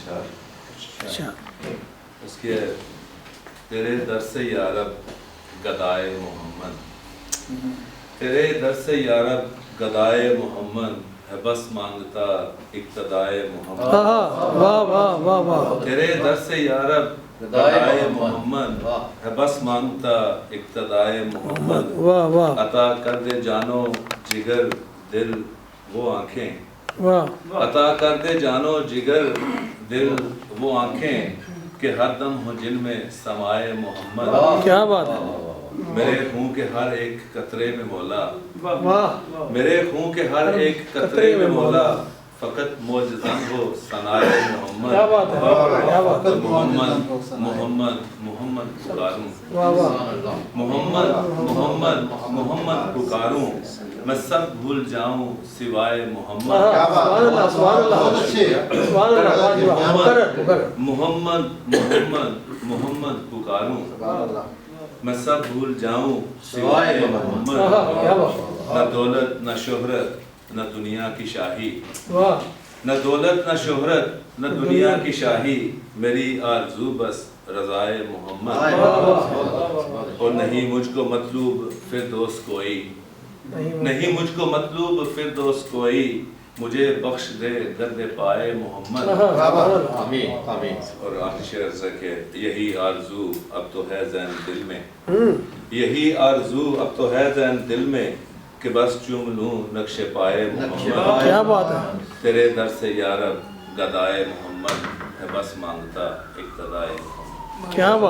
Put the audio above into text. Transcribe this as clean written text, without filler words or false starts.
اچھا اس کے تیرے در سے یارب گدائے محمد، تیرے در سے یارب گدائے محمد ہے بس مانگتا اقتدائے محمد، واہ واہ واہ واہ، تیرے در سے یارب گدائے محمد ہے بس مانگتا اقتدائے محمد، واہ واہ عطا کر دے جانو جگر دل وہ آنکھیں، واہ، عطا کر دے جانو جگر دل وہ آنکھیں کہ ہر دم ہو جن میں سمائے محمد، کیا بات ہے، میرے خون کے ہر ایک قطرے میں مولا، واہ، میرے خون کے ہر ایک قطرے میں مولا فقط معجزہ ہو ثنائے محمد، کیا بات ہے، کیا بات ہے، محمد محمد محمد پکاروں، واہ واہ، محمد محمد محمد پکاروں میں سب بھول جاؤں سوائے محمد، سبحان اللہ سبحان اللہ سبحان اللہ، واہ واہ، محمد محمد محمد پکاروں میں سب بھول جاؤں سوائے محمد، کیا بات، نہ دولت نہ شہرت نہ دنیا کی شاہی، واہ، نہ دولت نہ شہرت نہ دنیا کی شاہی، میری آرزو بس رضائے محمد، اور نہیں مجھ کو مطلوب فردوس کوئی، نہیں مجھ کو مطلوب فردوس کوئی، مجھے بخش دے درد پائے محمد، آمین آمین۔ اور آخر شعر کہ یہی آرزو اب تو ہے ذہن دل میں، یہی آرزو اب تو ہے ذہن دل میں کہ بس چوم لوں نقش پائے محمد، کیا بات ہے، تیرے در سے یارب گدائے محمد ہے بس مانگتا اقتدائے محمد۔ کیا بات